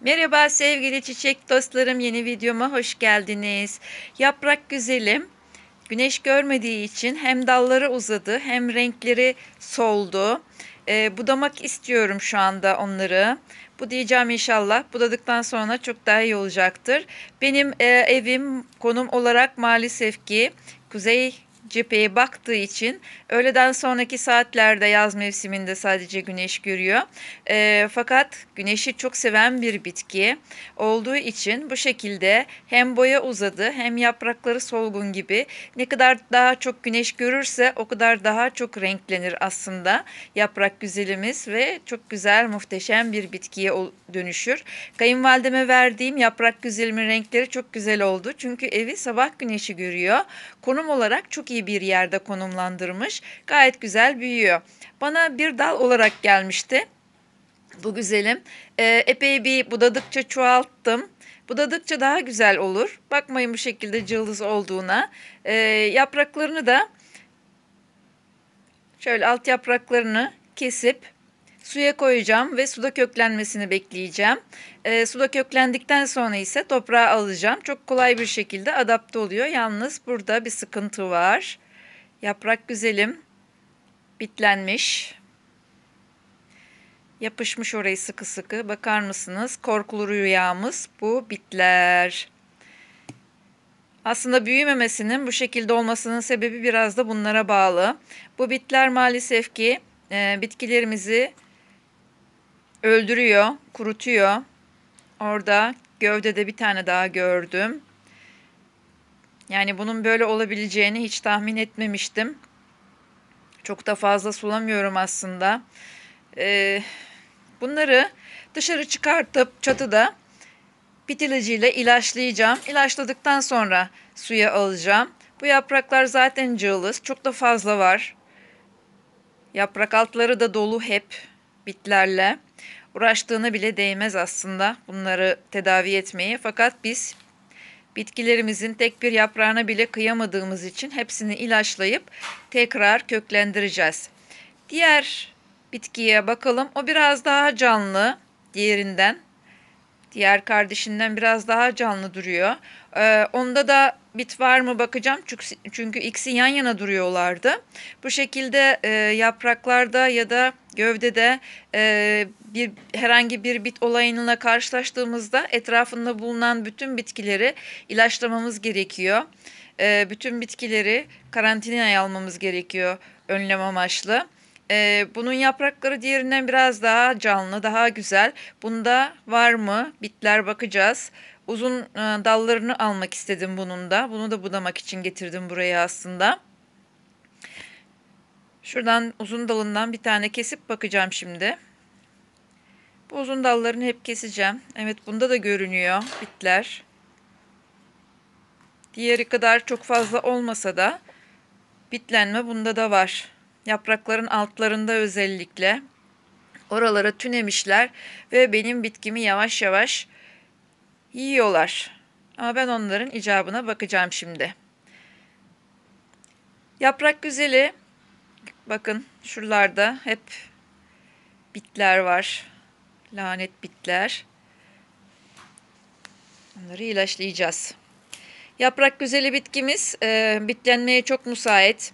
Merhaba sevgili çiçek dostlarım, yeni videoma hoş geldiniz. Yaprak güzelim, güneş görmediği için hem dalları uzadı hem renkleri soldu. Budamak istiyorum şu anda onları. Budayacağım inşallah. Budadıktan sonra çok daha iyi olacaktır. Benim evim konum olarak maalesef ki kuzey cepheye baktığı için öğleden sonraki saatlerde yaz mevsiminde sadece güneş görüyor. Fakat güneşi çok seven bir bitki olduğu için bu şekilde hem boya uzadı hem yaprakları solgun gibi, ne kadar daha çok güneş görürse o kadar daha çok renklenir aslında yaprak güzelimiz ve çok güzel, muhteşem bir bitkiye dönüşür. Kayınvalideme verdiğim yaprak güzelimin renkleri çok güzel oldu. Çünkü evi sabah güneşi görüyor. Konum olarak çok iyi bir yerde konumlandırmış. Gayet güzel büyüyor. Bana bir dal olarak gelmişti bu güzelim. Epey bir budadıkça çoğalttım. Budadıkça daha güzel olur. Bakmayın bu şekilde cılız olduğuna. Yapraklarını da şöyle, alt yapraklarını kesip suya koyacağım ve suda köklenmesini bekleyeceğim. Suda köklendikten sonra ise toprağa alacağım. Çok kolay bir şekilde adapte oluyor. Yalnız burada bir sıkıntı var. Yaprak güzelim bitlenmiş. Yapışmış orayı sıkı sıkı. Bakar mısınız? Korkulu rüyamız bu bitler. Aslında büyümemesinin bu şekilde olmasının sebebi biraz da bunlara bağlı. Bu bitler maalesef ki bitkilerimizi öldürüyor, kurutuyor. Orada gövdede bir tane daha gördüm. Yani bunun böyle olabileceğini hiç tahmin etmemiştim. Çok da fazla sulamıyorum aslında. Bunları dışarı çıkartıp çatıda bit ilacıyla ilaçlayacağım. İlaçladıktan sonra suya alacağım. Bu yapraklar zaten cılız. Çok da fazla var. Yaprak altları da dolu hep bitlerle. Uğraştığına bile değmez aslında bunları tedavi etmeye. Fakat biz bitkilerimizin tek bir yaprağına bile kıyamadığımız için hepsini ilaçlayıp tekrar köklendireceğiz. Diğer bitkiye bakalım. O biraz daha canlı diğerinden. Diğer kardeşinden biraz daha canlı duruyor. Onda da bit var mı bakacağım. Çünkü ikisi yan yana duruyorlardı. Bu şekilde yapraklarda ya da gövdede herhangi bir bit olayıyla karşılaştığımızda etrafında bulunan bütün bitkileri ilaçlamamız gerekiyor. Bütün bitkileri karantinaya almamız gerekiyor önlem amaçlı. Bunun yaprakları diğerinden biraz daha canlı, daha güzel. Bunda var mı? Bitler bakacağız. Uzun dallarını almak istedim bunun da. Bunu da budamak için getirdim buraya aslında. Şuradan uzun dalından bir tane kesip bakacağım şimdi. Bu uzun dallarını hep keseceğim. Evet, bunda da görünüyor bitler. Diğeri kadar çok fazla olmasa da bitlenme bunda da var. Yaprakların altlarında özellikle. Oralara tünemişler ve benim bitkimi yavaş yavaş yiyorlar. Ama ben onların icabına bakacağım şimdi. Yaprak güzeli, bakın şuralarda hep bitler var. Lanet bitler. Onları ilaçlayacağız. Yaprak güzeli bitkimiz bitlenmeye çok müsait.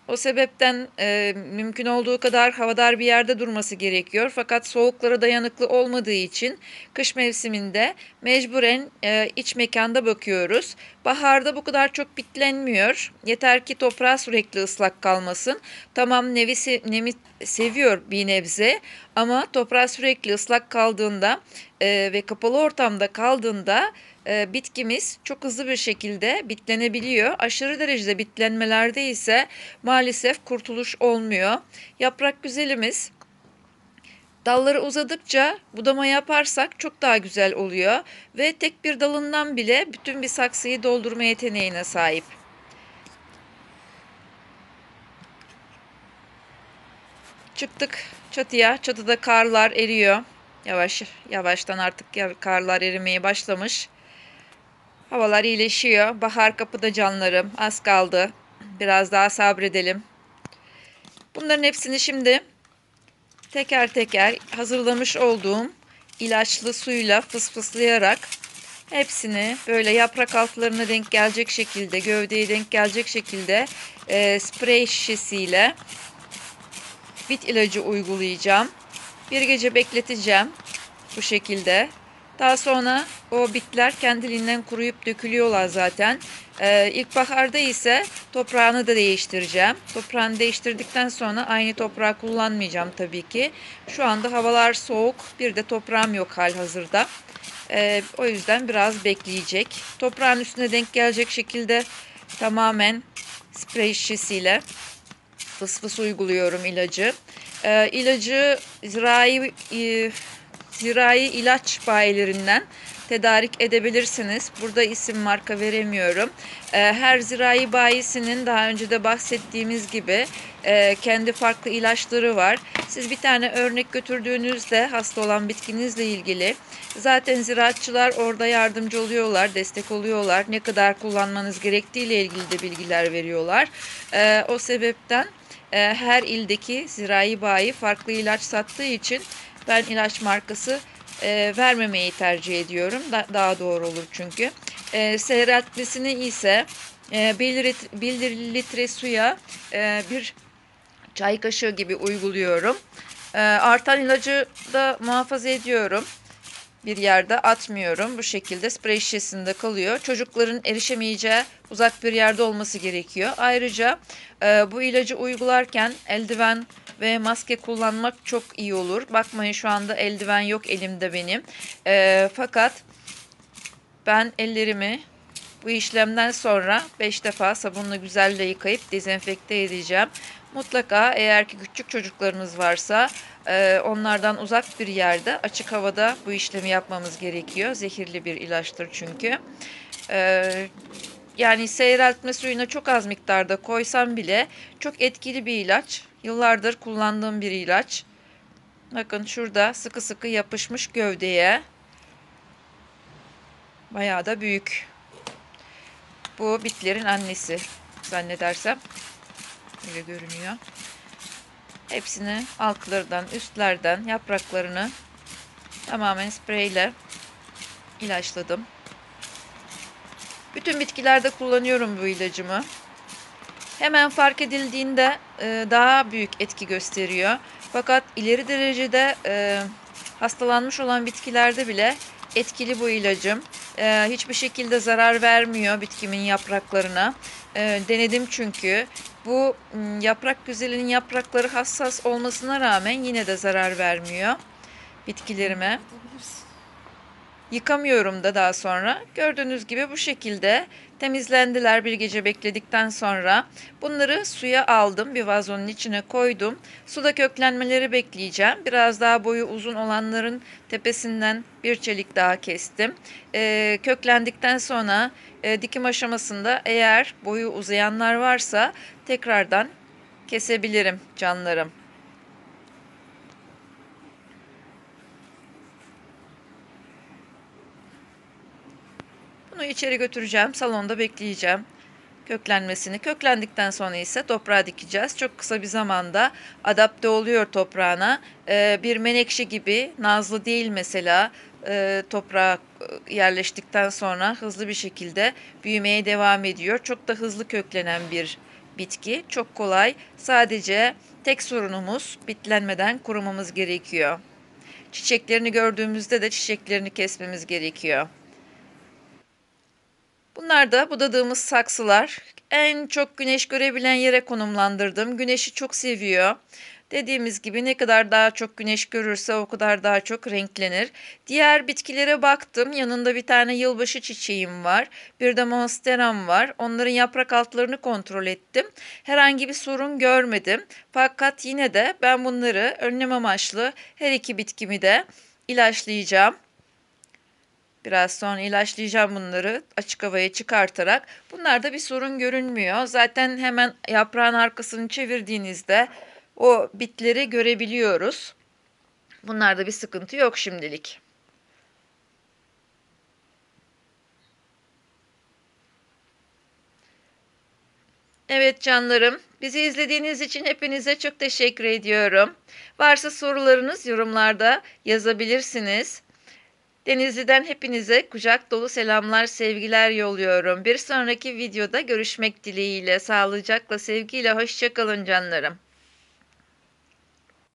O sebepten mümkün olduğu kadar havadar bir yerde durması gerekiyor. Fakat soğuklara dayanıklı olmadığı için kış mevsiminde mecburen iç mekanda bakıyoruz. Baharda bu kadar çok bitlenmiyor. Yeter ki toprağı sürekli ıslak kalmasın. Tamam, nemi seviyor bir nebze ama toprağı sürekli ıslak kaldığında ve kapalı ortamda kaldığında bitkimiz çok hızlı bir şekilde bitlenebiliyor. Aşırı derecede bitlenmelerde ise maalesef kurtuluş olmuyor. Yaprak güzelimiz dalları uzadıkça budama yaparsak çok daha güzel oluyor ve tek bir dalından bile bütün bir saksıyı doldurma yeteneğine sahip. Çıktık çatıya. Çatıda karlar eriyor. Yavaş yavaştan artık karlar erimeye başlamış. Havalar iyileşiyor. Bahar kapıda canlarım. Az kaldı. Biraz daha sabredelim. Bunların hepsini şimdi teker teker hazırlamış olduğum ilaçlı suyla fısfıslayarak hepsini böyle yaprak altlarına denk gelecek şekilde, gövdeye denk gelecek şekilde sprey şişesiyle bit ilacı uygulayacağım. Bir gece bekleteceğim bu şekilde. Daha sonra o bitler kendiliğinden kuruyup dökülüyorlar zaten. İlkbaharda ise toprağını da değiştireceğim. Toprağını değiştirdikten sonra aynı toprağı kullanmayacağım tabii ki. Şu anda havalar soğuk, bir de toprağım yok halihazırda. O yüzden biraz bekleyecek. Toprağın üstüne denk gelecek şekilde tamamen sprey şişesiyle fıs uyguluyorum ilacı. İlacı zirai ilaç bayilerinden tedarik edebilirsiniz. Burada isim marka veremiyorum. Her zirai bayisinin daha önce de bahsettiğimiz gibi kendi farklı ilaçları var. Siz bir tane örnek götürdüğünüzde hasta olan bitkinizle ilgili zaten ziraatçılar orada yardımcı oluyorlar, destek oluyorlar. Ne kadar kullanmanız gerektiğiyle ilgili de bilgiler veriyorlar. O sebepten her ildeki zirai bayi farklı ilaç sattığı için ben ilaç markası vermemeyi tercih ediyorum. Daha doğru olur çünkü. Seyreltmesini ise 1 litre suya bir çay kaşığı gibi uyguluyorum. Artan ilacı da muhafaza ediyorum. Bir yerde atmıyorum. Bu şekilde sprey şişesinde kalıyor. Çocukların erişemeyeceği uzak bir yerde olması gerekiyor. Ayrıca bu ilacı uygularken eldiven ve maske kullanmak çok iyi olur. Bakmayın şu anda eldiven yok elimde benim. Fakat ben ellerimi bu işlemden sonra 5 defa sabunla güzelle yıkayıp dezenfekte edeceğim. Mutlaka eğer ki küçük çocuklarınız varsa onlardan uzak bir yerde açık havada bu işlemi yapmamız gerekiyor. Zehirli bir ilaçtır çünkü. Yani seyreltme suyuna çok az miktarda koysam bile çok etkili bir ilaç. Yıllardır kullandığım bir ilaç. Bakın şurada sıkı sıkı yapışmış gövdeye. Bayağı da büyük. Bu bitlerin annesi zannedersem. Öyle görünüyor. Hepsini altlardan, üstlerden yapraklarını tamamen spreyle ilaçladım. Bütün bitkilerde kullanıyorum bu ilacımı. Hemen fark edildiğinde daha büyük etki gösteriyor. Fakat ileri derecede hastalanmış olan bitkilerde bile etkili bu ilacım. Hiçbir şekilde zarar vermiyor bitkimin yapraklarına. Denedim çünkü. Bu yaprak güzelinin yaprakları hassas olmasına rağmen yine de zarar vermiyor bitkilerime. Yıkamıyorum da daha sonra. Gördüğünüz gibi bu şekilde temizlendiler bir gece bekledikten sonra. Bunları suya aldım. Bir vazonun içine koydum. Suda köklenmeleri bekleyeceğim. Biraz daha boyu uzun olanların tepesinden bir çelik daha kestim. Köklendikten sonra dikim aşamasında eğer boyu uzayanlar varsa tekrardan kesebilirim canlarım. Bunu içeri götüreceğim. Salonda bekleyeceğim köklenmesini. Köklendikten sonra ise toprağa dikeceğiz. Çok kısa bir zamanda adapte oluyor toprağına. Bir menekşe gibi nazlı değil mesela. Toprağa yerleştikten sonra hızlı bir şekilde büyümeye devam ediyor. Çok da hızlı köklenen bir bitki. Çok kolay. Sadece tek sorunumuz bitlenmeden kurumamız gerekiyor. Çiçeklerini gördüğümüzde de çiçeklerini kesmemiz gerekiyor. Bunlar da budadığımız saksılar. En çok güneş görebilen yere konumlandırdım. Güneşi çok seviyor. Dediğimiz gibi ne kadar daha çok güneş görürse o kadar daha çok renklenir. Diğer bitkilere baktım. Yanında bir tane yılbaşı çiçeğim var. Bir de monsteram var. Onların yaprak altlarını kontrol ettim. Herhangi bir sorun görmedim. Fakat yine de ben bunları önlem amaçlı her iki bitkimi de ilaçlayacağım. Biraz sonra ilaçlayacağım bunları açık havaya çıkartarak. Bunlarda bir sorun görünmüyor. Zaten hemen yaprağın arkasını çevirdiğinizde o bitleri görebiliyoruz. Bunlarda bir sıkıntı yok şimdilik. Evet canlarım, bizi izlediğiniz için hepinize çok teşekkür ediyorum. Varsa sorularınız yorumlarda yazabilirsiniz. Denizli'den hepinize kucak dolu selamlar, sevgiler yolluyorum. Bir sonraki videoda görüşmek dileğiyle, sağlıcakla, sevgiyle, hoşça kalın canlarım.